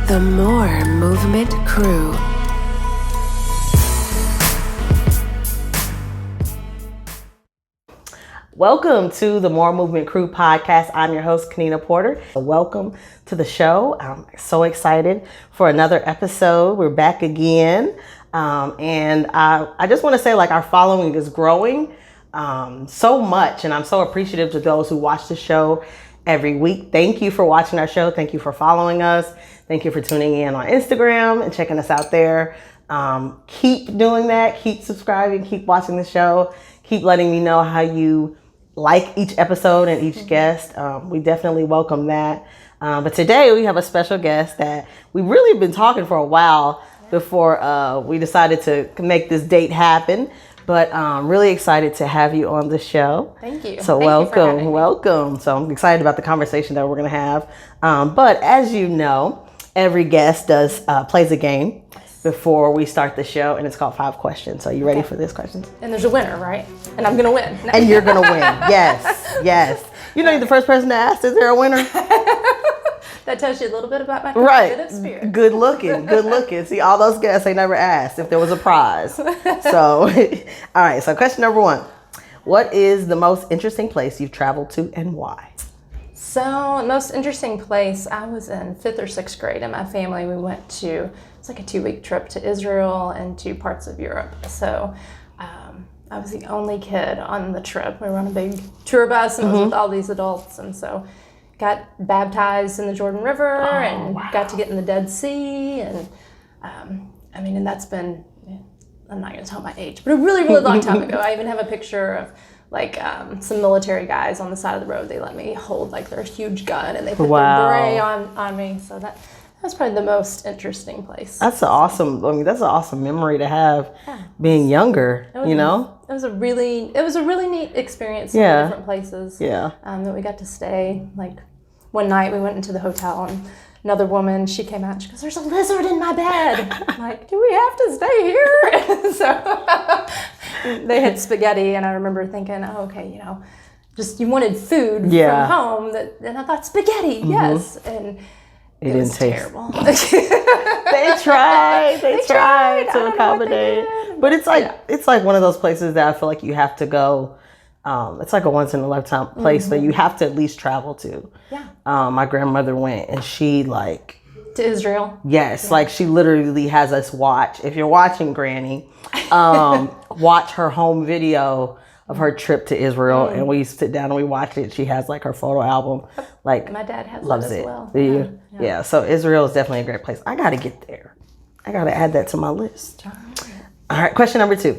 The More Movement Crew. Welcome to the More Movement Crew podcast. I'm your host, Kenina Porter. Welcome to the show. I'm so excited for another episode. We're back again. And I just want to say, our following is growing so much. And I'm so appreciative to those who watch the show every week. Thank you for watching our show. Thank you for following us. Thank you for tuning in on Instagram and checking us out there. Keep doing that. Keep subscribing. Keep watching the show. Keep letting me know how you like each episode and each guest. We definitely welcome that. But today we have a special guest that we've really been talking for a while before we decided to make this date happen. But I'm really excited to have you on the show. Thank you. So welcome. So I'm excited about the conversation that we're going to have. But as you know, every guest plays a game before we start the show, and it's called 5 Questions. So you ready for this questions? And there's a winner, right? And I'm gonna win. And you're gonna win. Yes. You know, you're the first person to ask, is there a winner? That tells you a little bit about my competitive spirit. Good looking. See, all those guests, they never asked if there was a prize. So, all right. So question number 1, what is the most interesting place you've traveled to and why? So, most interesting place, I was in 5th or 6th grade, and my family, we went to, it's like a 2-week trip to Israel and to parts of Europe. So, I was the only kid on the trip. We were on a big tour bus, and I was with all these adults, and so got baptized in the Jordan River got to get in the Dead Sea, and and that's been, I'm not going to tell my age, but a really, really long time ago. I even have a picture of some military guys on the side of the road. They let me hold their huge gun, and they put their beret on me. So that was probably the most interesting place. That's an awesome memory to have, being younger. It was a really neat experience in different places. Yeah. That we got to stay. One night we went into the hotel, and another woman, she came out and she goes, "There's a lizard in my bed." I'm like, "Do we have to stay here?" So they had spaghetti, and I remember thinking, "Oh, okay, just you wanted food from home." And I thought, spaghetti, yes. And it didn't was taste terrible. They tried to accommodate. But it's like one of those places that I feel like you have to go. It's like a once in a lifetime place that you have to at least travel to. Yeah. My grandmother went, and she to Israel. Yes, she literally has us watch. If you're watching Granny, watch her home video of her trip to Israel, and we sit down and we watch it. She has her photo album. My dad has loves it as it. well. Do you? Yeah. So Israel is definitely a great place. I got to get there. I got to add that to my list. All right. Question number 2.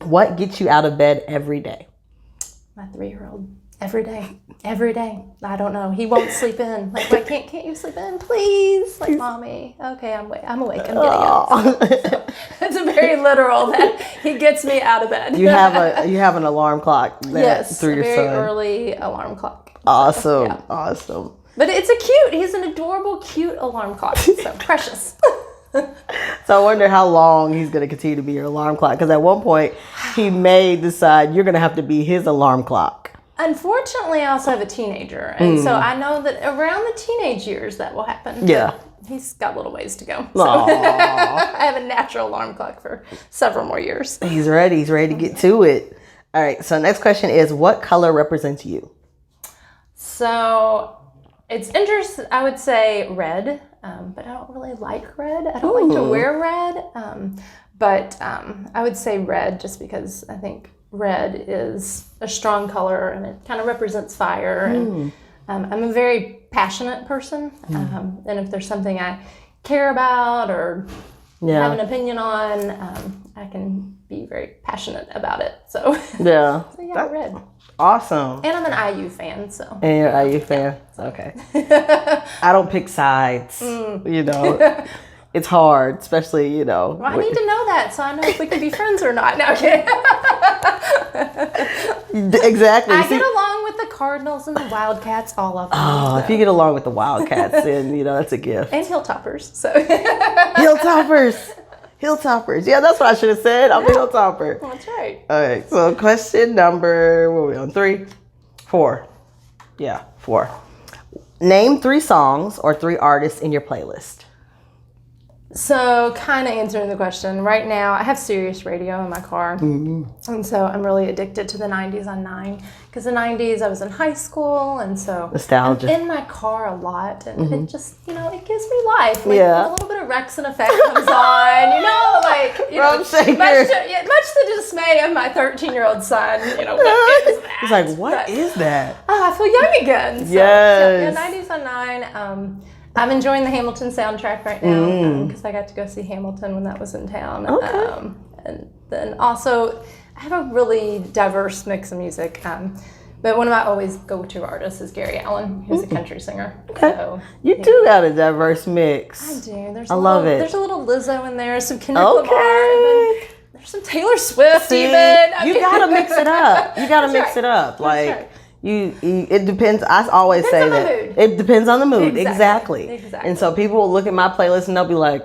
What gets you out of bed every day? My 3-year-old. Every day. I don't know. He won't sleep in. Why can't you sleep in, please? Mommy. Okay, I'm awake. I'm getting up. So it's a very literal that he gets me out of bed. You have an alarm clock. Through your very son. Early alarm clock. Awesome. But he's an adorable, cute alarm clock. So precious. So I wonder how long he's going to continue to be your alarm clock. Because at one point, he may decide you're going to have to be his alarm clock. Unfortunately, I also have a teenager. And so I know that around the teenage years that will happen. Yeah. He's got a little ways to go. So I have a natural alarm clock for several more years. He's ready to get to it. All right. So next question is, what color represents you? So it's interesting. I would say red. But I don't really like red. I don't like to wear red. But I would say red just because I think red is a strong color and it kind of represents fire. And I'm a very passionate person. And if there's something I care about or have an opinion on, I can be very passionate about it. So red. Awesome. And I'm an IU fan, so. And you're an IU fan? Okay. I don't pick sides, It's hard, especially, Well, I need to know that so I know if we can be friends or not. No, okay. Exactly. I get along with the Cardinals and the Wildcats, all of them. Oh, if you get along with the Wildcats, then, that's a gift. And Hilltoppers, so. Hilltoppers. Yeah, that's what I should have said. I'm a Hilltopper. That's right. All right. So question number, what are we on? 3? 4. Yeah, 4. Name 3 songs or 3 artists in your playlist. So, kind of answering the question, right now I have Sirius radio in my car. And so I'm really addicted to the 90s on 9. Because the 90s, I was in high school, and so Nostalgia. I'm in my car a lot. And it just, it gives me life. Like, Yeah. a little bit of Rex and Effect comes on, Rum shaker. much to the dismay of my 13-year-old son, what is that? He's like, what is that? Oh, I feel young again. So, Yes. 90s on 9. I'm enjoying the Hamilton soundtrack right now because I got to go see Hamilton when that was in town. Okay. And then also, I have a really diverse mix of music. But one of my always go-to artists is Gary Allan, who's a country singer. Okay. So, You do got a diverse mix. I do. I love it. There's a little Lizzo in there, some Kendrick Okay. Lamar, and then there's some Taylor Swift See, even. you gotta mix it up. You gotta mix it up. Like right. you, it depends. I always say Depends on that the mood. it depends on the mood. Exactly. Exactly. And so people will look at my playlist and they'll be like,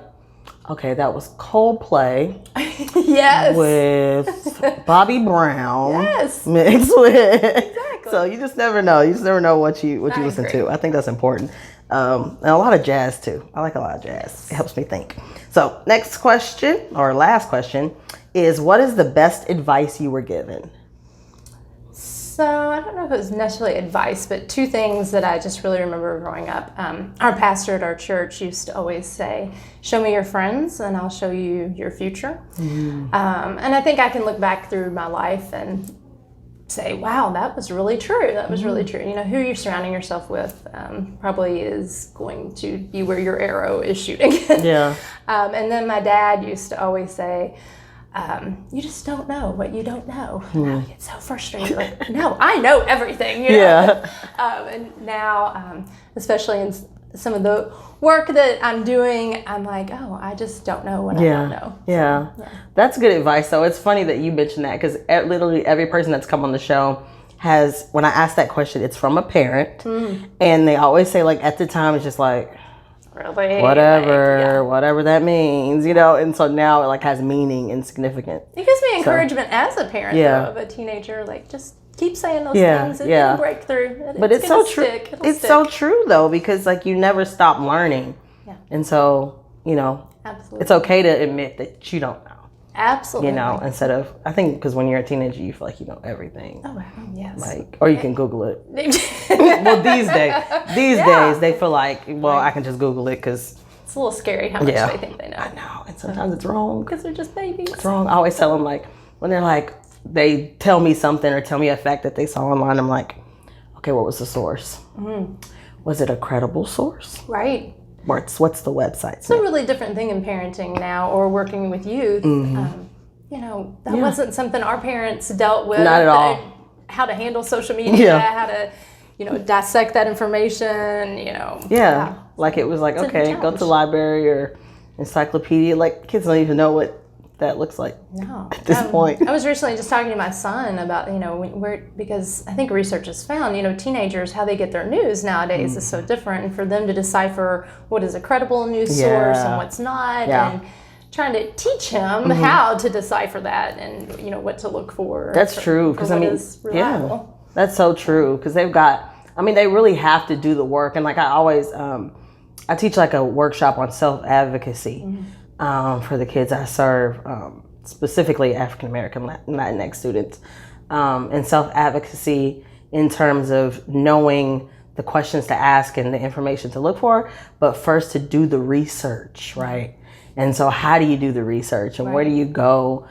"Okay, that was Coldplay Yes. with Bobby Brown Yes. mixed with." Exactly. So you just never know. You just never know what you I listen agree. to. I think that's important. And a lot of jazz too. I like a lot of jazz. It helps me think. So next question, or last question, is what is the best advice you were given? So I don't know if it was necessarily advice, but two things that I just really remember growing up. Our pastor at our church used to always say, "Show me your friends, and I'll show you your future." And I think I can look back through my life and say, "Wow, that was really true. That was really true." Who you're surrounding yourself with probably is going to be where your arrow is shooting. Yeah. And then my dad used to always say, you just don't know what you don't know. And I would get so frustrated. Like, no, I know everything. Yeah. And now, especially in some of the work that I'm doing, I'm like, oh, I just don't know what I don't know. Yeah. That's good advice, though. It's funny that you mentioned that because literally every person that's come on the show has, when I ask that question, it's from a parent. And they always say, like, at the time, it's just like, Really? whatever that means, and so now it like has meaning and significance. It gives me encouragement as a parent though, of a teenager, like just keep saying those things. It'll break through. But it's so true. It's so true though, because like you never stop learning. Yeah. And so, Absolutely. it's okay to admit that you don't know. Absolutely. Instead of, I think because when you're a teenager, you feel like you know everything. Oh, yes. Like, or you can Google it. Well, these days they feel like, well, I can just Google it because it's a little scary how much they think they know. I know, and sometimes it's wrong. Because they're just babies. It's wrong. I always tell them, like, when they're like, they tell me something or tell me a fact that they saw online, I'm like, okay, what was the source? Was it a credible source? Right. What's the website? It's a really different thing in parenting now or working with youth. That wasn't something our parents dealt with. Not at all. How to handle social media, how to, dissect that information, Yeah. Like it was like, okay, go to the library or encyclopedia. Like kids don't even know what that looks like at this point. I was recently just talking to my son about, because I think research has found, teenagers, how they get their news nowadays is so different. And for them to decipher what is a credible news source and what's not, and trying to teach him how to decipher that and, what to look for. That's true. Because is reliable. That's so true. Because they really have to do the work. And like I always, I teach like a workshop on self-advocacy. For the kids I serve, specifically African American Latinx students, and self-advocacy in terms of knowing the questions to ask and the information to look for, but first to do the research, right? And so how do you do the research and where do you go,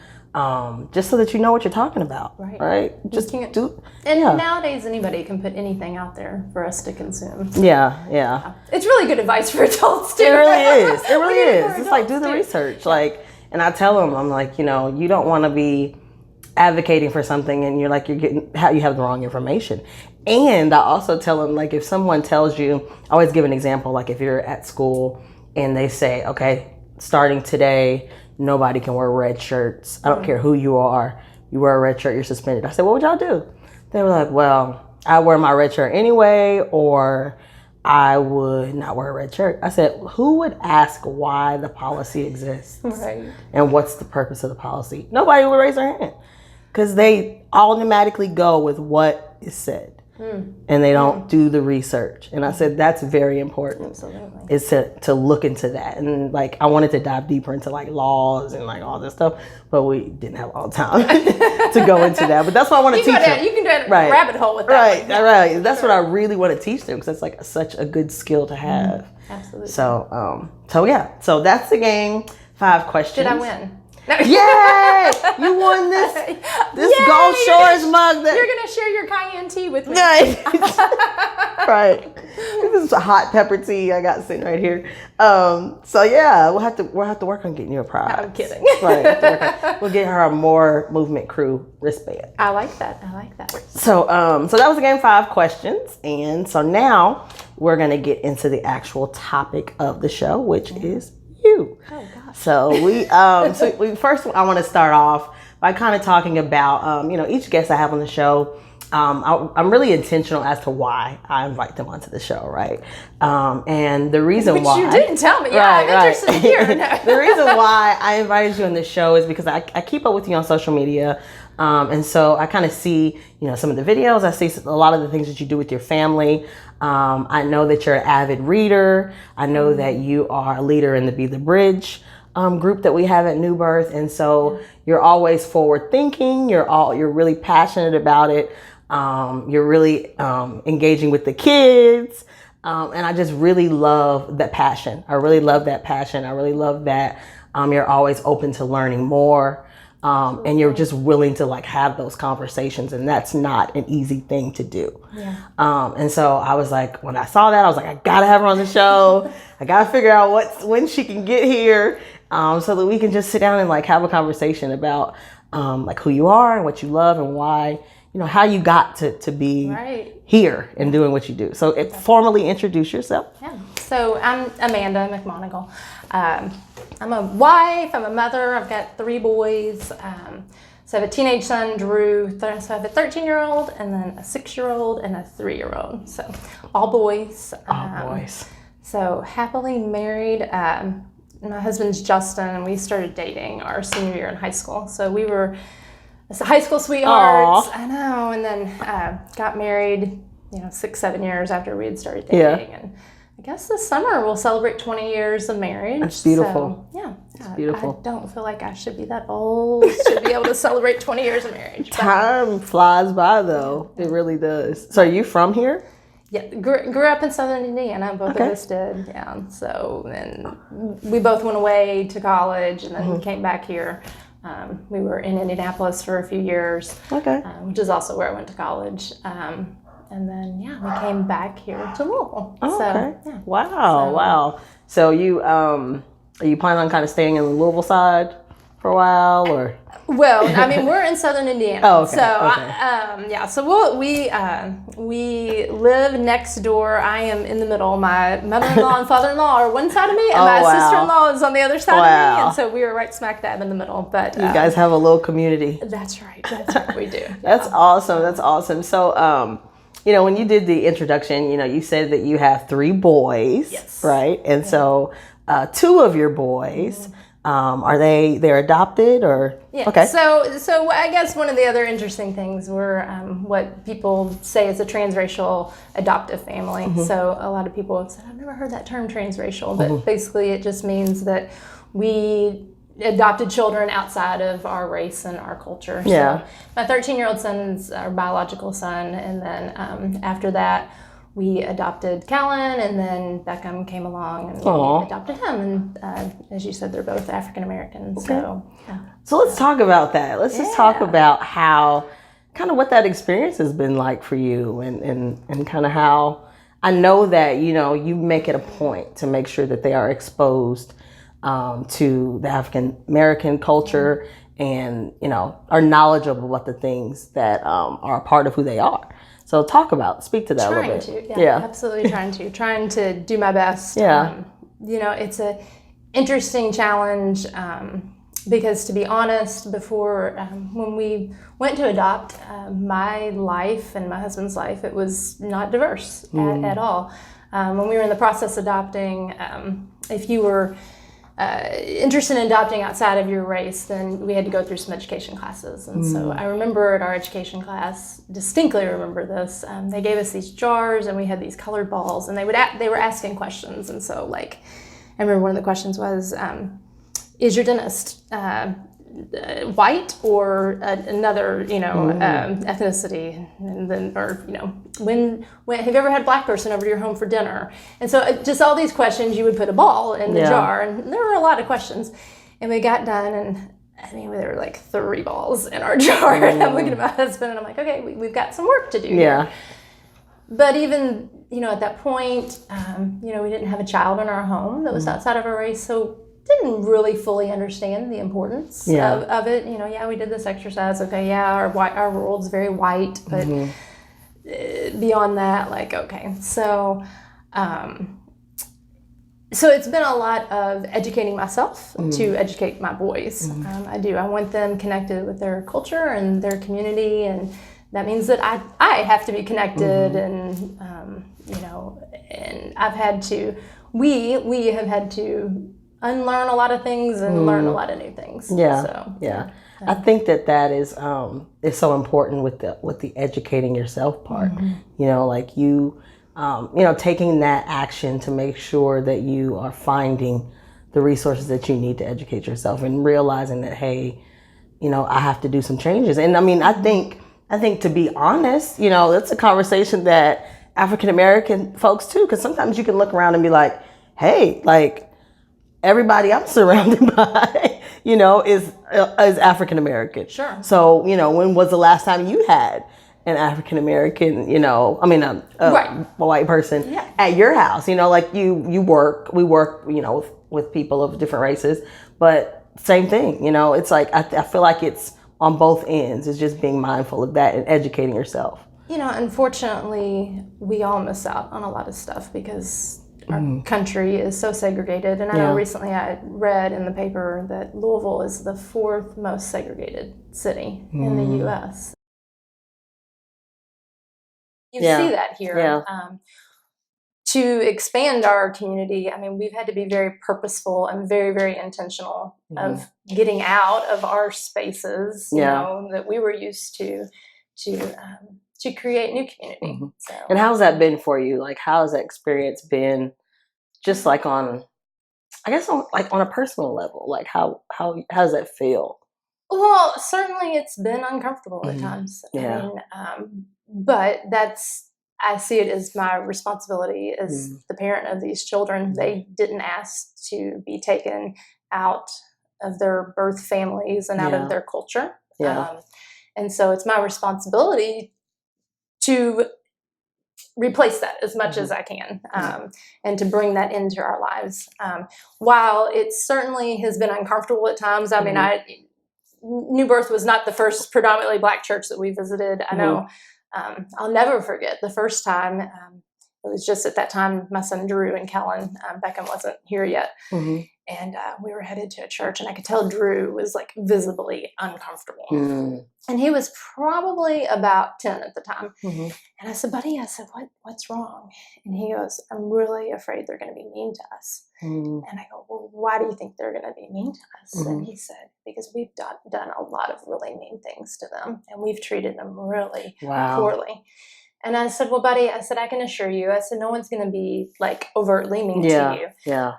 just so that you know what you're talking about, right? Just do. And nowadays anybody can put anything out there for us to consume. Yeah. It's really good advice for adults too. It really is. It really is. It's like do the research, like, and I tell them, I'm like, you don't want to be advocating for something and you have the wrong information. And I also tell them, like, if someone tells you, I always give an example, like if you're at school and they say, okay, starting today, nobody can wear red shirts. I don't care who you are. You wear a red shirt, you're suspended. I said, what would y'all do? They were like, well, I wear my red shirt anyway, or I would not wear a red shirt. I said, who would ask why the policy exists? Right. And what's the purpose of the policy? Nobody would raise their hand because they automatically go with what is said. and they don't do the research. And I said, that's very important. Absolutely. Is to look into that. And like, I wanted to dive deeper into like laws and like all this stuff, but we didn't have all the time to go into that. But that's what I want to teach them. You can do a rabbit hole with that. Right. That's what I really want to teach them, because that's like such a good skill to have. Absolutely. So that's the game. 5 questions. Did I win? No. Yay! You won this Gulf Shores mug. You're gonna share your cayenne tea with me. Right. This is a hot pepper tea I got sitting right here. So yeah, we'll have to work on getting you a prize. I'm kidding. Right. We'll get her a More Movement Crew wristband. I like that. So that was the game. 5 questions, and so now we're gonna get into the actual topic of the show, which is you. Oh gosh. So we first, I want to start off by kind of talking about each guest I have on the show. I'm really intentional as to why I invite them onto the show, right? And the reason why you didn't tell me. Yeah, I'm interested to hear. The reason why I invited you on this show is because I keep up with you on social media. And so I kind of see, some of the videos. I see a lot of the things that you do with your family. I know that you're an avid reader. I know that you are a leader in the Be the Bridge group that we have at New Birth. And so you're always forward thinking. You're really passionate about it. You're really engaging with the kids. And I just really love that passion. I really love that passion. I really love that you're always open to learning more. And you're just willing to like have those conversations, and that's not an easy thing to do. Yeah. And so I was like, when I saw that, I was like, I gotta have her on the show. I gotta figure out when she can get here, so that we can just sit down and like have a conversation about like who you are and what you love and why, how you got to be here and doing what you do. So formally introduce yourself. Yeah. So I'm Amanda McMonigle. I'm a wife, I'm a mother, I've got 3 boys. So I have a teenage son, Drew. So I have a 13-year-old and then a 6-year-old and a 3-year-old. So all boys. All boys. So happily married. My husband's Justin, and we started dating our senior year in high school. So we were high school sweethearts. Aww. I know. And then got married, 6-7 years after we had started dating. Yeah. And I guess this summer we'll celebrate 20 years of marriage. That's beautiful. So, yeah. It's beautiful. I don't feel like I should be that old to be able to celebrate 20 years of marriage. Time flies by, though. It really does. So are you from here? Yeah, grew up in Southern Indiana. Both of us did. Yeah. So, and we both went away to college and then came back here. We were in Indianapolis for a few years, which is also where I went to college. And then, we came back here to Louisville. Oh, okay. Yeah. Wow. So you, are you planning on kind of staying in the Louisville side for a while, or? Well, I mean, we're in Southern Indiana. Oh, okay. So, so we live next door. I am in the middle. My mother-in-law and father-in-law are one side of me, and my sister-in-law is on the other side of me. And so we are right smack dab in the middle. But you guys have a little community. That's right. We do. Yeah. That's awesome. So, when you did the introduction, you said that you have 3 boys, yes, right? And so 2 of your boys, they're adopted, or? Yeah. Okay. So I guess one of the other interesting things were what people say is a transracial adoptive family. Mm-hmm. So a lot of people have said, I've never heard that term transracial, but basically it just means that we adopted children outside of our race and our culture. Yeah. So my 13-year-old son is our biological son, and then after that we adopted Callan, and then Beckham came along and we adopted him. And as you said, they're both African American. Okay. So let's talk about that. Let's just talk about how, kind of what that experience has been like for you, and kind of how, I know that, you make it a point to make sure that they are exposed to the African American culture and, are knowledgeable about the things that are a part of who they are. So speak to that a little bit. Absolutely trying to do my best. Yeah. It's a interesting challenge because, to be honest, before when we went to adopt, my life and my husband's life, it was not diverse at all. When we were in the process of adopting, if you were interested in adopting outside of your race, then we had to go through some education classes. And so I remember at our education class, distinctly remember this, they gave us these jars and we had these colored balls, and they were asking questions. And so like, I remember one of the questions was, is your dentist white or another, ethnicity? And then, or, when have you ever had a black person over to your home for dinner? And so just all these questions, you would put a ball in the jar, and there were a lot of questions. And we got done, and I mean, there were like 3 balls in our jar. And I'm looking at my husband, and I'm like, okay, we've got some work to do here. But even, at that point, we didn't have a child in our home that was outside of our race, so didn't really fully understand the importance of it. We did this exercise. Okay, our world's very white, but beyond that, like, okay. So, so it's been a lot of educating myself to educate my boys. I want them connected with their culture and their community, and that means that I have to be connected, and and I've had to. We have had to unlearn a lot of things and learn a lot of new things. I think that is so important with the educating yourself part. Like you taking that action to make sure that you are finding the resources that you need to educate yourself, and realizing that, hey, I have to do some changes. And I mean, I think to be honest, that's a conversation that African American folks too, because sometimes you can look around and be like, hey, like, everybody I'm surrounded by, is African American. Sure. So, when was the last time you had an African American, a white person at your house? Like we work, with people of different races, but same thing. It's like I feel like it's on both ends. It's just being mindful of that and educating yourself. Unfortunately, we all miss out on a lot of stuff because our country is so segregated. And I know recently I read in the paper that Louisville is the 4th most segregated city in the U.S. You see that here. To expand our community, I mean, we've had to be very purposeful and very, very intentional of getting out of our spaces, that we were used to create new community. So. And how's that been for you? Like, how's that experience been? Just like on a personal level, like how does that feel? Well, certainly it's been uncomfortable at times. But I see it as my responsibility as the parent of these children. They didn't ask to be taken out of their birth families and out of their culture. And so it's my responsibility to replace that as much as I can, and to bring that into our lives. While it certainly has been uncomfortable at times, I mean, New Birth was not the first predominantly Black church that we visited. I know I'll never forget the first time. It was just at that time my son Drew and Kellen, Beckham wasn't here yet. And we were headed to a church, and I could tell Drew was like visibly uncomfortable. And he was probably about 10 at the time. And I said, buddy, what's wrong? And he goes, I'm really afraid they're going to be mean to us. And I go, well, why do you think they're going to be mean to us? And he said, because we've done a lot of really mean things to them, and we've treated them really poorly. And I said, well, buddy, I can assure you, no one's going to be like overtly mean to you.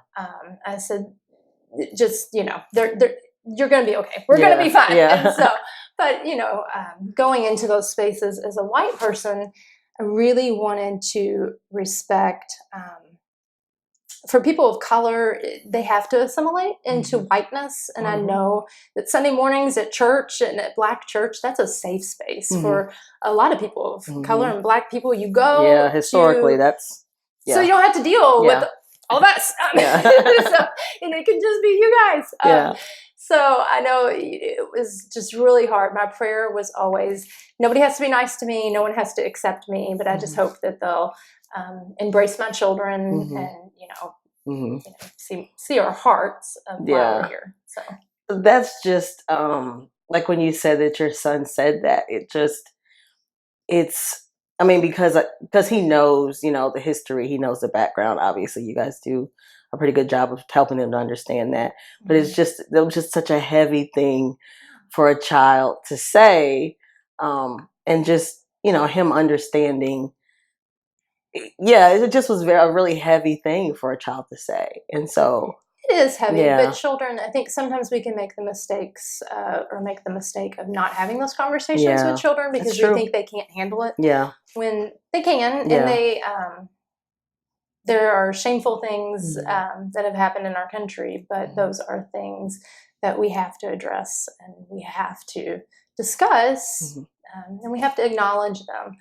I said, just, you're going to be okay. We're going to be fine. And so, but, going into those spaces as a white person, I really wanted to respect, for people of color, they have to assimilate into whiteness. And I know that Sunday mornings at church and at Black church, that's a safe space for a lot of people of color and Black people. You go. Yeah, historically, so you don't have to deal with all that stuff. So, and it can just be you guys. So I know it was just really hard. My prayer was always, nobody has to be nice to me. No one has to accept me. But I just hope that they'll embrace my children and, see our hearts of why we're here. So that's just like when you said that your son said that, it's I mean, because he knows, the history, he knows the background. Obviously, you guys do a pretty good job of helping him to understand that. But it was just such a heavy thing for a child to say, and just him understanding. Yeah, it just was a really heavy thing for a child to say, and so it is heavy. Yeah. But children, I think sometimes we can make the mistakes or make the mistake of not having those conversations with children because we think they can't handle it. Yeah, when they can, Yeah. and they there are shameful things that have happened in our country, but those are things that we have to address and we have to discuss, and we have to acknowledge them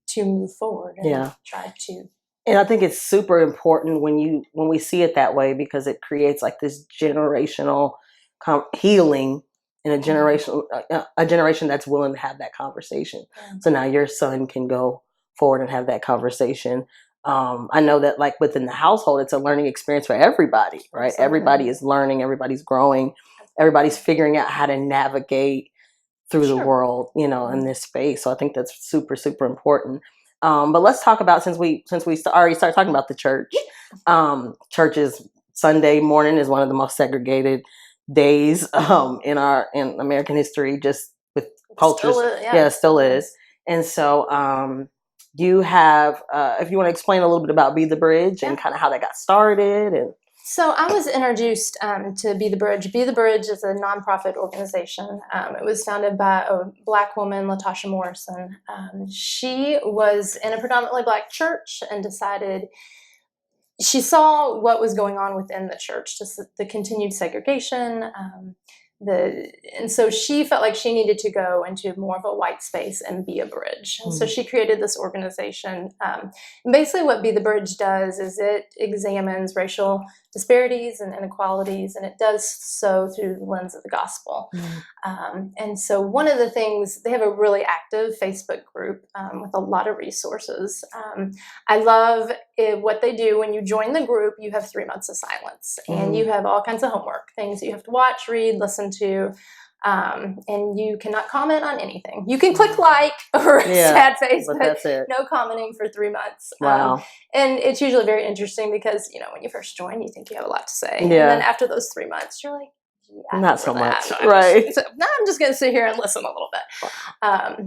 to move forward and try to. And I think it's super important when we see it that way, because it creates like this generational healing in a generation that's willing to have that conversation. So now your son can go forward and have that conversation. I know that like within the household, it's a learning experience for everybody, right? Absolutely. Everybody is learning, everybody's growing, everybody's figuring out how to navigate through the world, in this space. So I think that's super, super important. But let's talk about, since we already started talking about the church. Churches, Sunday morning is one of the most segregated days in American history, just with cultures. It still is. And so you have, if you want to explain a little bit about Be the Bridge and kind of how that got started. And so I was introduced to Be the Bridge. Be the Bridge is a nonprofit organization. It was founded by a Black woman, Latasha Morrison. She was in a predominantly Black church and decided she saw what was going on within the church, just the continued segregation, and so she felt like she needed to go into more of a white space and be a bridge. And so she created this organization. And basically what Be the Bridge does is it examines racial disparities and inequalities, and it does so through the lens of the gospel. And so one of the things, they have a really active Facebook group with a lot of resources. I love what they do. When you join the group, you have 3 months of silence, and you have all kinds of homework, things that you have to watch, read, listen to, and you cannot comment on anything. You can click like or sad face, but that's it. No commenting for 3 months. Wow. And it's usually very interesting because, when you first join, you think you have a lot to say. And then after those 3 months, you're like, not so much. Right. I'm just going to sit here and listen a little bit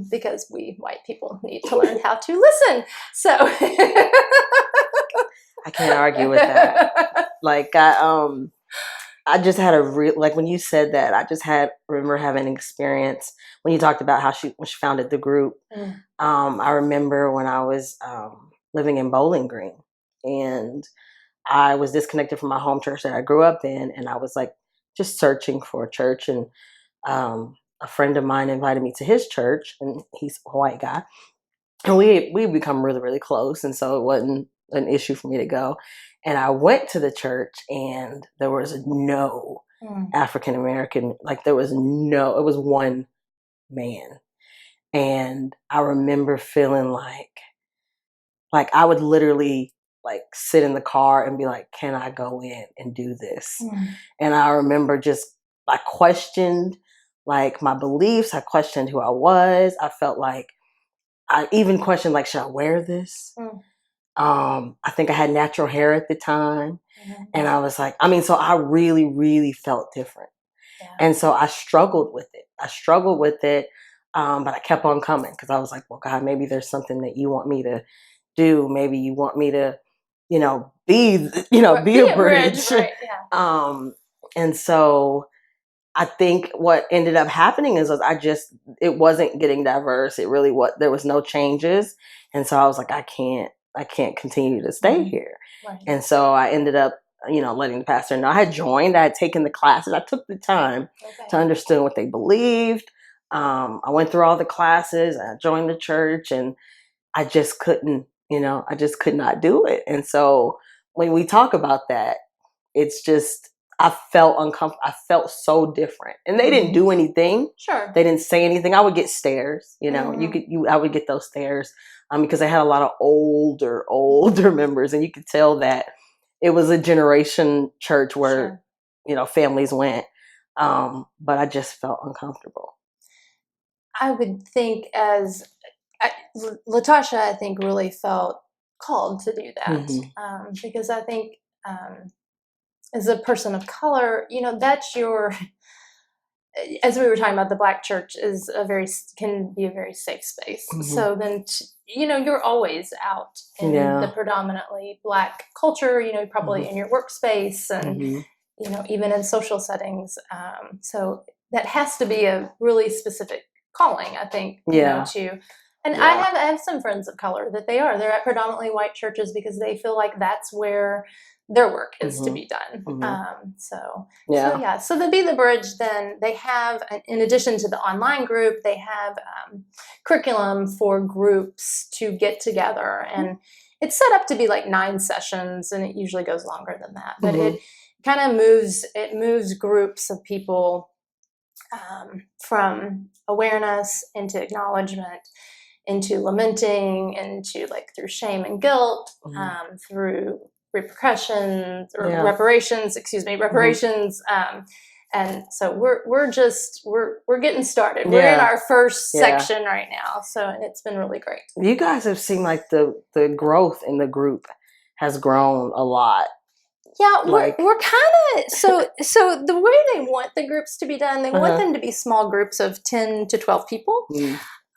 because we white people need to learn how to listen. So I can't argue with that. Like I just had like when you said that, I remember having an experience when you talked about when she founded the group. I remember when I was living in Bowling Green, and I was disconnected from my home church that I grew up in, and I was like just searching for a church, and a friend of mine invited me to his church, and he's a white guy, and we become really, really close, and so it wasn't an issue for me to go. And I went to the church, and there was no African American, like it was one man. And I remember feeling like I would literally like sit in the car and be like, can I go in and do this? And I remember I questioned like my beliefs. I questioned who I was. I felt like I even questioned, like, should I wear this? I think I had natural hair at the time. And I was like, so I really, really felt different. And so I struggled with it. But I kept on coming because I was like, well, God, maybe there's something that you want me to do. Maybe you want me to, be a bridge. Right, and so I think what ended up happening is it wasn't getting diverse. It really there was no changes. And so I was like, I can't continue to stay here. Right. And so I ended up, letting the pastor know. I had taken the classes. I took the time to understand what they believed. I went through all the classes. I joined the church, and I just couldn't, I just could not do it. And so when we talk about that, it's just, I felt uncomfortable. I felt so different, and they didn't do anything. Sure. They didn't say anything. I would get stares, I would get those stares because I had a lot of older members, and you could tell that it was a generation church where, families went. But I just felt uncomfortable. I would think as Latasha, I think, really felt called to do that because I think as a person of color, that's your. As we were talking about, the Black church can be a very safe space. So then, you're always out in the predominantly Black culture. Probably in your workspace and even in social settings. So that has to be a really specific calling, I think. To. And I have some friends of color that they're at predominantly white churches because they feel like that's where their work is to be done. So to Be the Bridge, then they have, in addition to the online group, they have curriculum for groups to get together, and it's set up to be like 9 sessions, and it usually goes longer than that. But it kind of moves groups of people from awareness into acknowledgement, into lamenting, into like through shame and guilt, through reparations, and so we're getting started. We're in our first section right now, so it's been really great. You guys have seen like the growth in the group has grown a lot. Yeah, we're kind of so the way they want the groups to be done, they want them to be small groups of 10 to 12 people.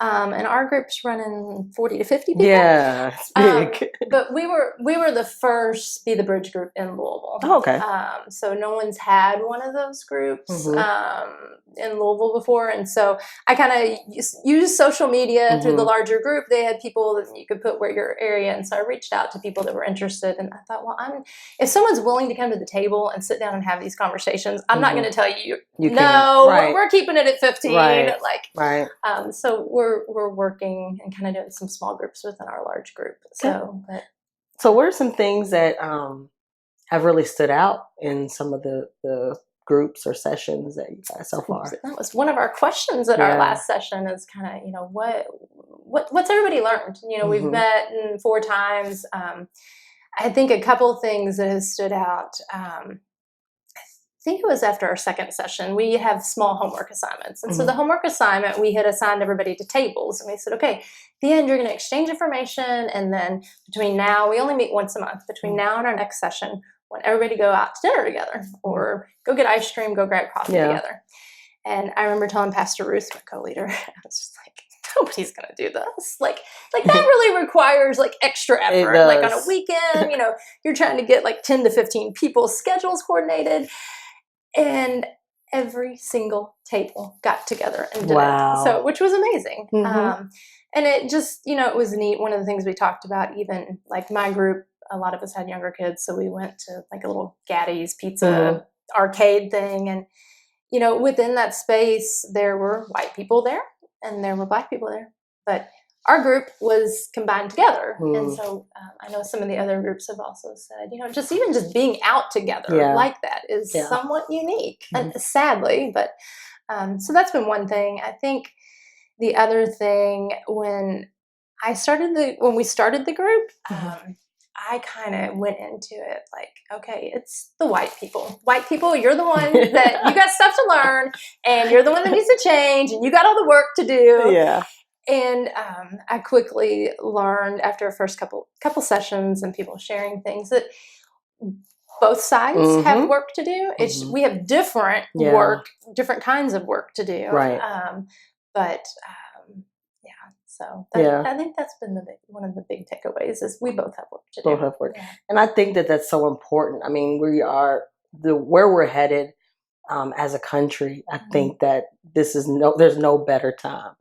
And our group's running 40 to 50 people. Yeah, it's big. But we were the first Be the Bridge group in Louisville. Oh, okay. So no one's had one of those groups in Louisville before, and so I kind of used social media through the larger group. They had people that you could put where your area, and so I reached out to people that were interested, and I thought, well, if someone's willing to come to the table and sit down and have these conversations, I'm not going to tell you no. We're keeping it at 15. Right. So we're working and kind of doing some small groups within our large group. So what are some things that have really stood out in some of the groups or sessions that you guys so far? That was one of our questions at our last session. Is kind of what's everybody learned? We've met 4 times. I think a couple things that has stood out. I think it was after our second session, we have small homework assignments. And so the homework assignment, we had assigned everybody to tables. And we said, okay, at the end, you're going to exchange information. And then between now, we only meet once a month. Between now and our next session, I want everybody to go out to dinner together or go get ice cream, go grab coffee together. And I remember telling Pastor Ruth, my co-leader, I was just like, nobody's going to do this. Like that really requires like extra effort. Like on a weekend, you're trying to get like 10 to 15 people's schedules coordinated. And every single table got together and did it. So, which was amazing. And it just, it was neat. One of the things we talked about, even like my group, a lot of us had younger kids. So we went to like a little Gaddy's pizza arcade thing. And, within that space, there were white people there and there were Black people there. But our group was combined together. And so I know some of the other groups have also said, just being out together like that is somewhat unique, and sadly, but so that's been one thing. I think the other thing, when we started the group, I kind of went into it like, okay, it's the white people. White people, you're the one that you got stuff to learn, and you're the one that needs to change, and you got all the work to do. Yeah. And I quickly learned after a first couple sessions and people sharing things that both sides have work to do. We have different work, different kinds of work to do. Right. So I think that's been one of the big takeaways is we both have work to do. Both have work. Yeah. And I think that that's so important. I mean, where we're headed as a country, I think that there's no better time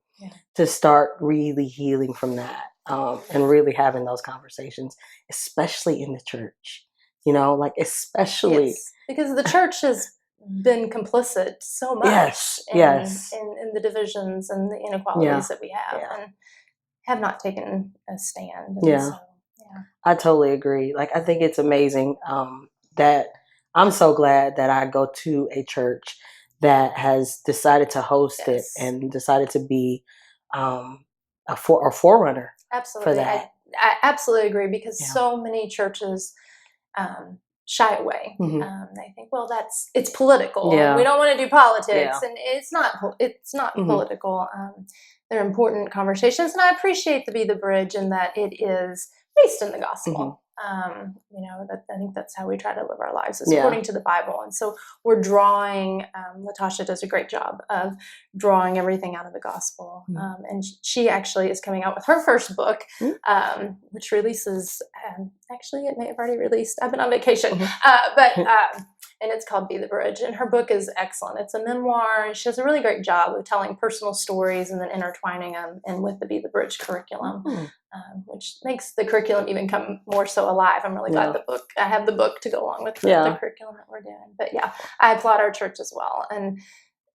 to start really healing from that and really having those conversations, especially in the church, especially. Yes, because the church has been complicit so much in the divisions and the inequalities that we have and have not taken a stand. And I totally agree. Like, I think it's amazing that I'm so glad that I go to a church that has decided to host it and decided to be a forerunner. Absolutely. For that. I absolutely agree, because so many churches shy away. They think, well, it's political. We don't want to do politics, and it's not political. they're important conversations. And I appreciate the Be the Bridge in that it is based in the gospel. I think that's how we try to live our lives, is according to the Bible. And so we're drawing, Latasha does a great job of drawing everything out of the gospel. And she actually is coming out with her first book, which releases, actually it may have already released. I've been on vacation, and it's called Be the Bridge. And her book is excellent. It's a memoir. She does a really great job of telling personal stories and then intertwining them in with the Be the Bridge curriculum, which makes the curriculum even come more so alive. I'm really glad I have the book to go along with the curriculum that we're doing. But I applaud our church as well. And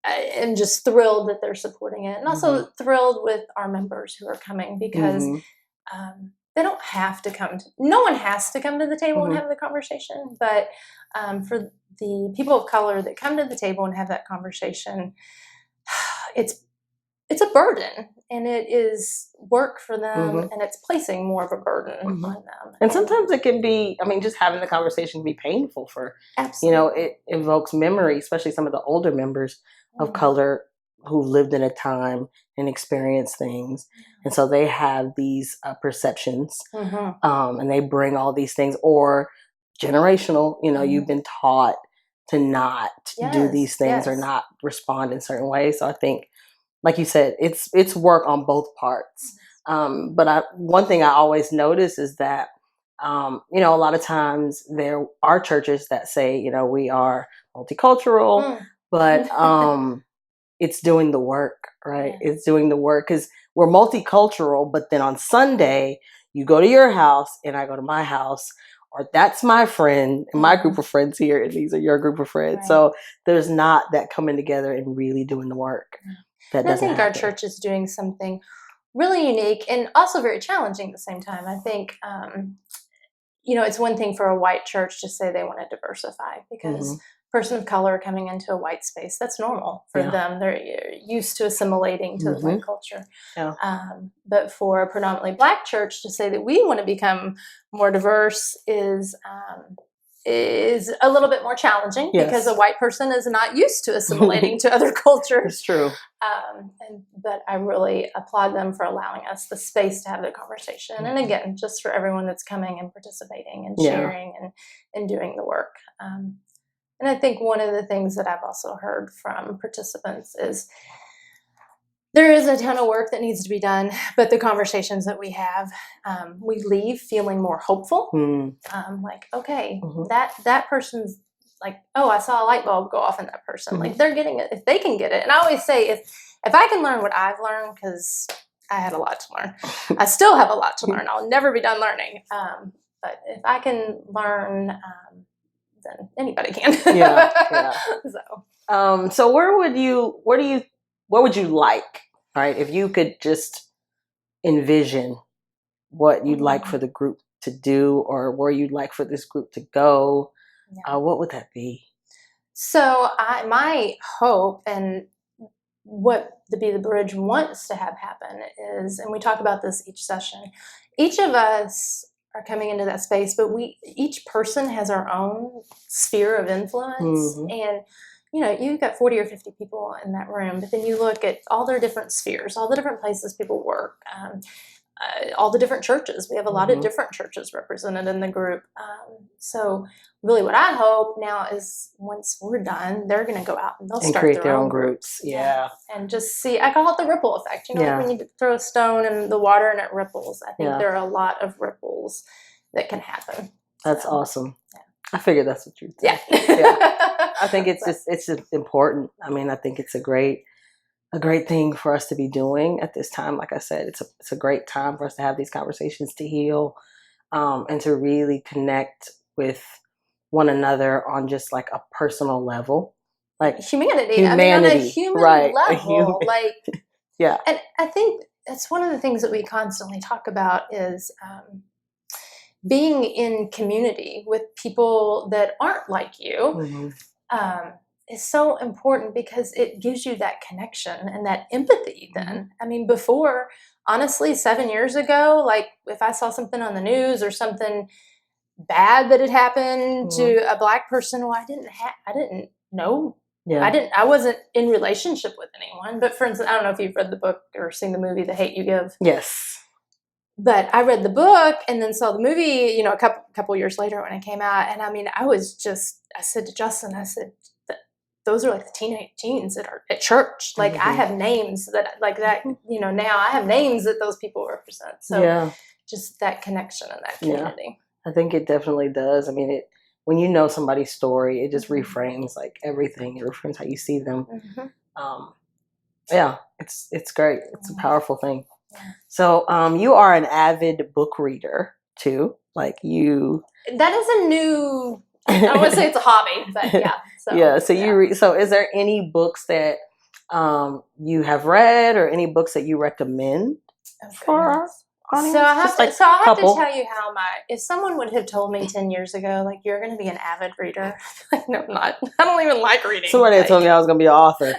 I'm just thrilled that they're supporting it. And also thrilled with our members who are coming, because they don't have to come. No one has to come to the table and have the conversation. But for the people of color that come to the table and have that conversation, it's a burden, and it is work for them, and it's placing more of a burden on them. And sometimes it can be, just having the conversation can be painful for, it evokes memory, especially some of the older members of color who lived in a time and experienced things. And so they have these perceptions, and they bring all these things, or generational, you've been taught to not do these things or not respond in certain ways. So I think, like you said, it's work on both parts. But one thing I always notice is that, a lot of times there are churches that say, we are multicultural, but it's doing the work, right? Yeah. It's doing the work, because we're multicultural, but then on Sunday, you go to your house and I go to my house, or that's my friend and my group of friends here, and these are your group of friends. Right. So there's not that coming together and really doing the work. And I think our church is doing something really unique and also very challenging at the same time. I think, it's one thing for a white church to say they want to diversify, because person of color coming into a white space, that's normal for them. They're used to assimilating to the white culture. Yeah. But for a predominantly Black church to say that we want to become more diverse is a little bit more challenging, because a white person is not used to assimilating to other cultures. It's true. But I really applaud them for allowing us the space to have the conversation. And again, just for everyone that's coming and participating and sharing and doing the work. And I think one of the things that I've also heard from participants is there is a ton of work that needs to be done, but the conversations that we have, we leave feeling more hopeful. Like, okay, that person's like, oh, I saw a light bulb go off in that person. Like, they're getting it. If they can get it. And I always say, if I can learn what I've learned, because I had a lot to learn. I still have a lot to learn. I'll never be done learning. But if I can learn, then anybody can. So what would you like, right? If you could just envision what you'd like for the group to do, or where you'd like for this group to go, what would that be? So my hope, and what the Be the Bridge wants to have happen is, and we talk about this each session, each of us are coming into that space, but each person has our own sphere of influence. And you've got 40 or 50 people in that room, but then you look at all their different spheres, all the different places people work, all the different churches. We have a lot of different churches represented in the group. So really what I hope now is, once we're done, they're going to go out and they'll start create their own groups. Yeah. And just see, I call it the ripple effect. Like when you throw a stone in the water and it ripples. I think there are a lot of ripples that can happen. That's awesome. Yeah. I figured that's what you would say. I think it's just important. I think it's a great thing for us to be doing at this time. Like I said, it's a great time for us to have these conversations, to heal, and to really connect with one another on just like a personal level, like humanity. On a human level, And I think that's one of the things that we constantly talk about is being in community with people that aren't like you. Is so important, because it gives you that connection and that empathy then. Before, honestly, 7 years ago, like if I saw something on the news or something bad that had happened to a Black person, well, I didn't know Yeah. I wasn't in relationship with anyone. But for instance, I don't know if you've read the book or seen the movie, The Hate U Give. Yes. But I read the book and then saw the movie, you know, a couple years later when it came out. And I mean, I said to Justin, I said, those are like the teenage teens that are at church. Like I have names that like that, you know, now I have names that those people represent. So just that connection and that community. I think it definitely does. I mean, when you know somebody's story, it just reframes like everything. It reframes how you see them. Yeah, it's great. It's a powerful thing. So you are an avid book reader too. Like you. That is a new. I don't want to say it's a hobby, but yeah. So you read. So is there any books that you have read, or any books that you recommend for our audience? So I'll have to tell you how if someone would have told me 10 years ago, like, you're going to be an avid reader, like, no, I'm not. I don't even like reading. Somebody had told me I was going to be an author.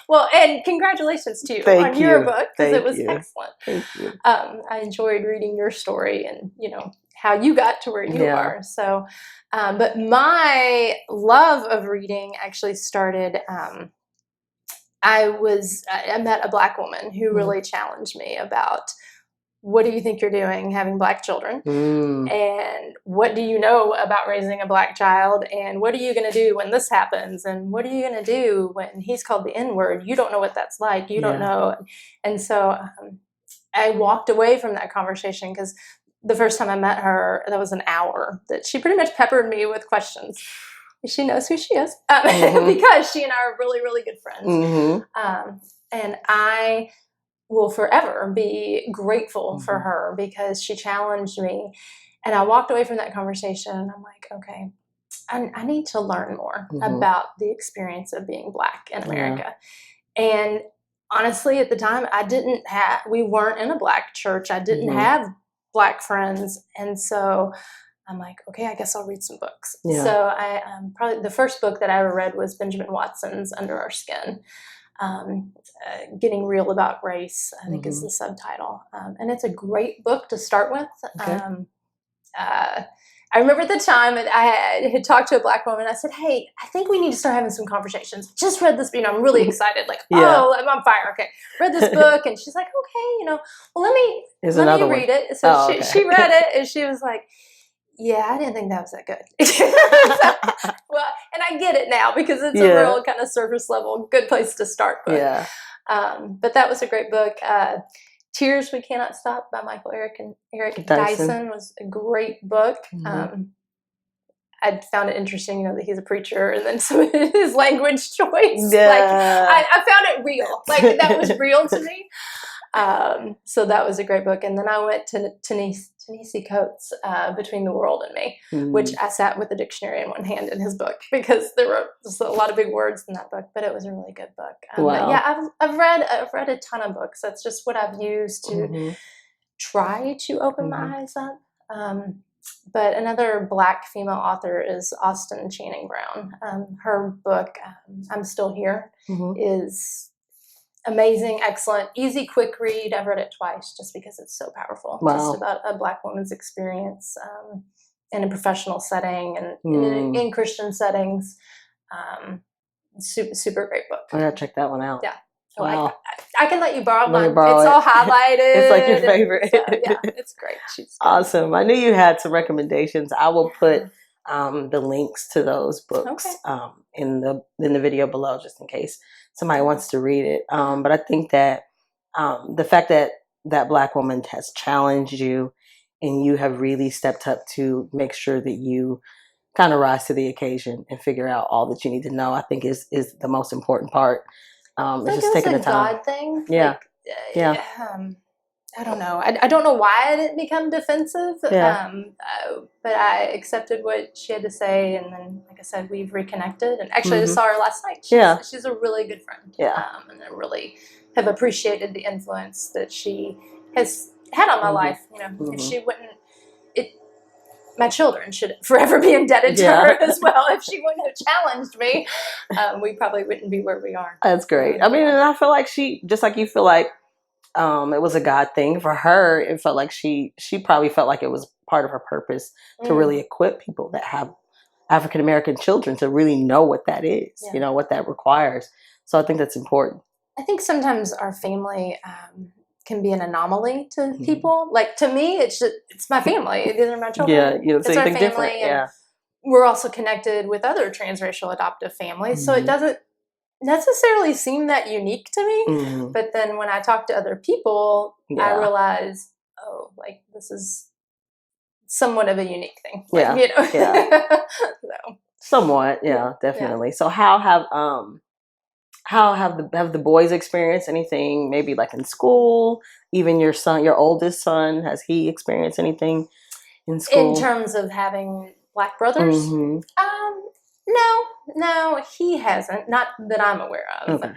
Well, and congratulations to you on your book, because it was excellent. Thank you. I enjoyed reading your story and, you know, how you got to where you are. So, but my love of reading actually started, I met a Black woman who really challenged me about, what do you think you're doing having Black children? And what do you know about raising a Black child? And what are you going to do when this happens? And what are you going to do when he's called the N-word? You don't know what that's like. You don't know. And so I walked away from that conversation, because the first time I met her, that was an hour that she pretty much peppered me with questions. She knows who she is because she and I are really, really good friends. And I will forever be grateful for her, because she challenged me. And I walked away from that conveation and I'm like, okay, I need to learn more about the experience of being Black in America. And honestly, at the time, we weren't in a Black church. I didn't have Black friends. And so I'm like, okay, I guess I'll read some books. So I probably the first book that I ever read was Benjamin Watson's Under Our Skin. Getting Real About Race, I think is the subtitle. And it's a great book to start with. I remember at the time I had talked to a Black woman. I said, hey, I think we need to start having some conversations. Just read this, I'm really excited. Like, oh, I'm on fire. Okay. Read this book. And she's like, okay, well, let me read it. So she read it and she was like, yeah, I didn't think that was that good. Well, and I get it now, because it's a real kind of surface level, good place to start. But, but that was a great book. Tears We Cannot Stop by Eric Dyson was a great book. I found it interesting, that he's a preacher, and then some of his language choice. Like, I found it real. Like, that was real to me. So that was a great book. And then I went to Ta-Nehisi Coates' Between the World and Me, which I sat with the dictionary in one hand in his book, because there were just a lot of big words in that book, but it was a really good book. But yeah, I've read a ton of books. That's just what I've used to try to open my eyes up. But another Black female author is Austin Channing Brown. Her book, I'm Still Here, is amazing, excellent, easy, quick read. I've read it twice just because it's so powerful. Just about a Black woman's experience in a professional setting and in Christian settings. Super great book. I gotta check that one out. Yeah. So I can let you borrow one. It's all highlighted. It's like your favorite. So, yeah, it's great. She's awesome. I knew you had some recommendations. I will put the links to those books in the video below, just in case somebody wants to read it. But I think that the fact that that Black woman has challenged you and you have really stepped up to make sure that you kind of rise to the occasion and figure out all that you need to know, I think is the most important part. It's just taking the time. God thing. Yeah. Like, I don't know. I don't know why I didn't become defensive. But I accepted what she had to say, and then, like I said, we've reconnected. And actually, I saw her last night. She's a really good friend. And I really have appreciated the influence that she has had on my life. If she wouldn't, my children should forever be indebted to her as well. If she wouldn't have challenged me, we probably wouldn't be where we are. That's great. I mean, and I feel like she, just like you feel like it was a God thing for her, it felt like she probably felt like it was part of her purpose to really equip people that have African American children to really know what that is, what that requires. So I think that's important. I think sometimes our family can be an anomaly to people. Like to me, it's my family. These are my children. Yeah, you don't say it's our anything family. different. Yeah. We're also connected with other transracial adoptive families. So it doesn't necessarily seem that unique to me. But then when I talk to other people, I realize, like this is somewhat of a unique thing. Like, so. Somewhat, definitely. So how have the boys experienced anything, maybe like in school? Even your oldest son, has he experienced anything in school? In terms of having Black brothers? No, he hasn't. Not that I'm aware of. Okay.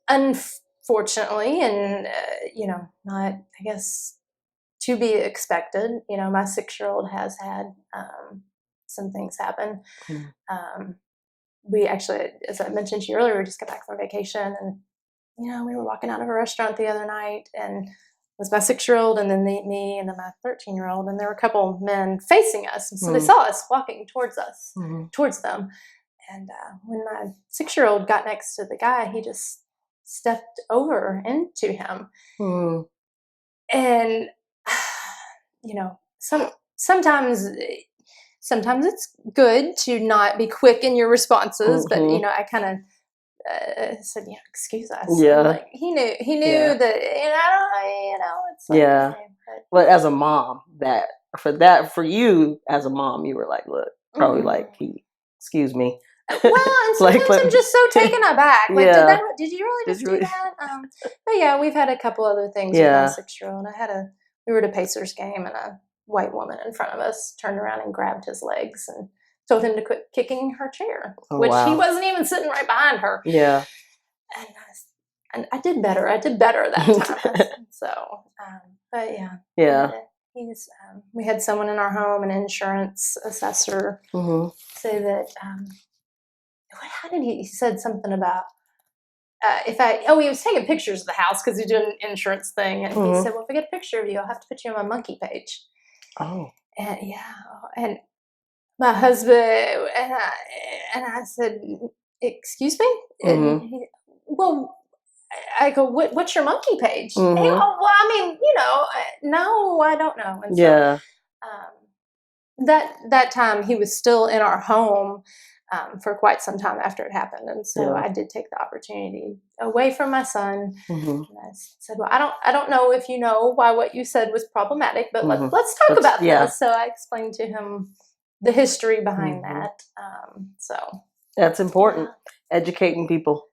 Unfortunately, and not, I guess, to be expected. My 6-year-old has had some things happen. We actually, as I mentioned to you earlier, we just got back from vacation, and we were walking out of a restaurant the other night, and it was my 6-year-old, and then me, and then my 13-year-old, and there were a couple men facing us, and so they saw us walking towards them, and when my 6-year-old got next to the guy, he just stepped over into him, and sometimes it's good to not be quick in your responses, but I kind of said, excuse us. Yeah. Like, he knew that, it's like, but as a mom, for you as a mom, you were like, look, probably like, excuse me. Well, and sometimes I'm just so taken aback. Like, did you really just do that? But yeah, we've had a couple other things with my 6-year-old. We were at a Pacers game, and a white woman in front of us turned around and grabbed his legs and told him to quit kicking her chair, which he wasn't even sitting right behind her. Yeah. And I did better. I did better that time. So, but yeah. Yeah. We had someone in our home, an insurance assessor, say that, how did he said something about, he was taking pictures of the house because he's doing an insurance thing. And he said, well, if I get a picture of you, I'll have to put you on my monkey page. Oh. And my husband, and I said, excuse me? And he, well, I go, what's your monkey page? And he, well, I mean, no, I don't know. And so, that time he was still in our home for quite some time after it happened. And so I did take the opportunity away from my son. And I said, well, I don't know if you know why what you said was problematic, but let's talk about this. So I explained to him the history behind that. So that's important. Educating people,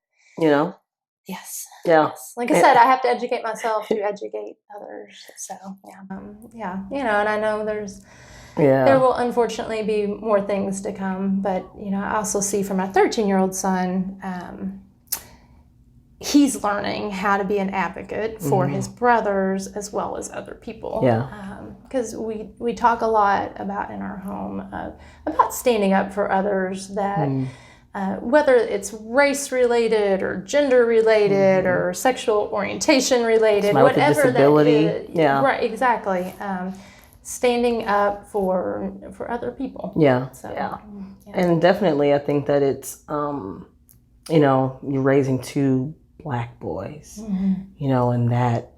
Yes. Yeah. Yes. Like I said, I have to educate myself to educate others. So and I know there will unfortunately be more things to come, but I also see for my 13-year-old son, he's learning how to be an advocate for his brothers as well as other people. Yeah. Because we talk a lot about in our home about standing up for others that. Whether it's race related or gender related or sexual orientation related, whatever that is, right? Exactly. Standing up for other people. Yeah. So, and definitely, I think that it's you're raising 2 Black boys, and that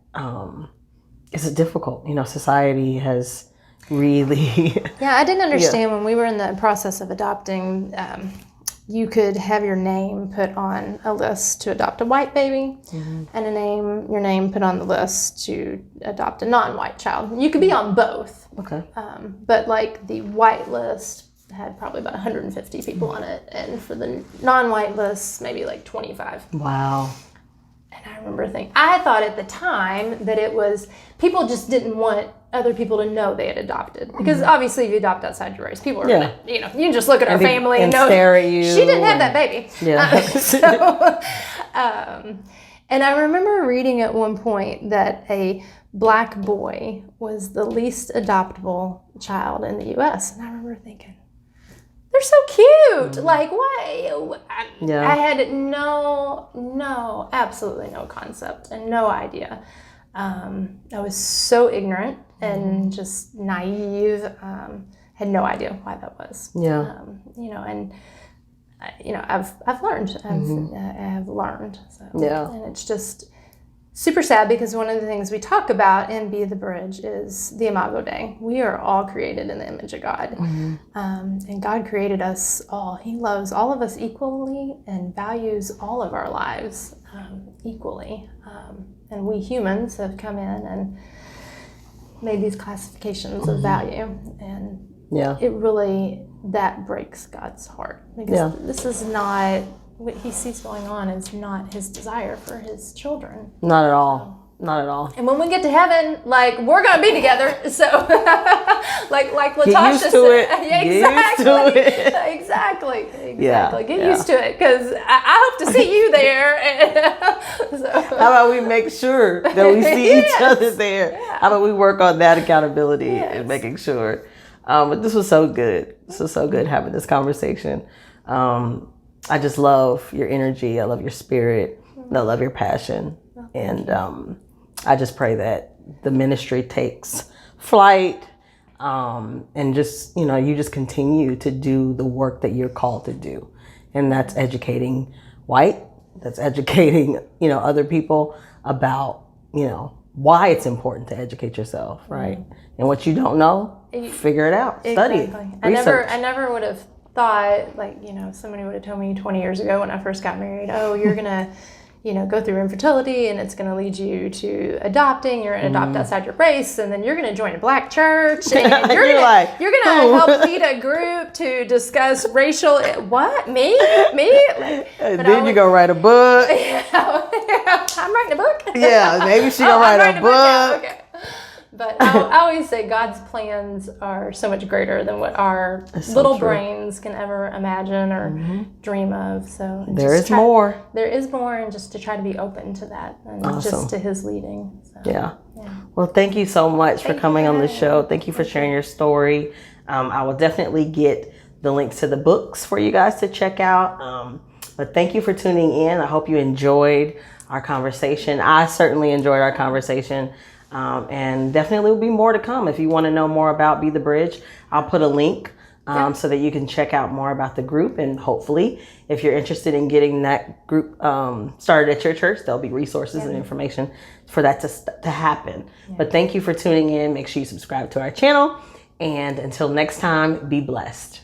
is difficult. Society has really. I didn't understand when we were in the process of adopting. You could have your name put on a list to adopt a white baby, and your name put on the list to adopt a non-white child. You could be on both. Okay. But like the white list had probably about 150 people on it, and for the non-white list, maybe like 25. Wow. And I remember thinking, I thought at the time that it was people just didn't want other people to know they had adopted, because obviously if you adopt outside your race, people are gonna, you can just look at our family and know stare at you. She didn't have that baby. And I remember reading at one point that a Black boy was the least adoptable child in the U.S. And I remember thinking, they're so cute. Like, what? I had absolutely no concept and no idea. I was so ignorant and just naive. had no idea why that was. Yeah. And I've learned. I've learned. So, yeah. And it's just super sad because one of the things we talk about in Be the Bridge is the Imago Dei. We are all created in the image of God. And God created us all. He loves all of us equally and values all of our lives equally. And we humans have come in and made these classifications of value. And it really, that breaks God's heart. Because this is not, what he sees going on is not his desire for his children. Not at all. Not at all. And when we get to heaven, like, we're going to be together. So, like Latasha Get used to it. Yeah, exactly. Get used to it. Exactly. Yeah. Get used to it, because I hope to see you there. So. How about we make sure that we see each other there? Yeah. How about we work on that accountability and making sure? But this was so good. This was so good having this conversation. I just love your energy. I love your spirit. I love your passion. And I just pray that the ministry takes flight, and just, you just continue to do the work that you're called to do. And that's educating that's educating, other people about, why it's important to educate yourself, right? And what you don't know, figure it out, study it, research. I never would have thought, somebody would have told me 20 years ago when I first got married, oh, you're going to, go through infertility and it's going to lead you to adopting. You're going to adopt outside your race, and then you're going to join a black church, and you're going to help lead a group to discuss racial. What? Me? Then you're going to write a book. I'm writing a book? Yeah, maybe she's going to write a book. Okay. But I always say God's plans are so much greater than what our little brains can ever imagine or dream of. So there is more. There is more, and just to try to be open to that and just to his leading. So, yeah. Well, thank you so much for coming on the show. Thank you for sharing your story. I will definitely get the links to the books for you guys to check out. But thank you for tuning in. I hope you enjoyed our conversation. I certainly enjoyed our conversation. And definitely will be more to come. If you want to know more about Be the Bridge, I'll put a link so that you can check out more about the group. And hopefully, if you're interested in getting that group started at your church, there'll be resources and information for that to happen. But thank you for tuning in. Make sure you subscribe to our channel. And until next time, be blessed.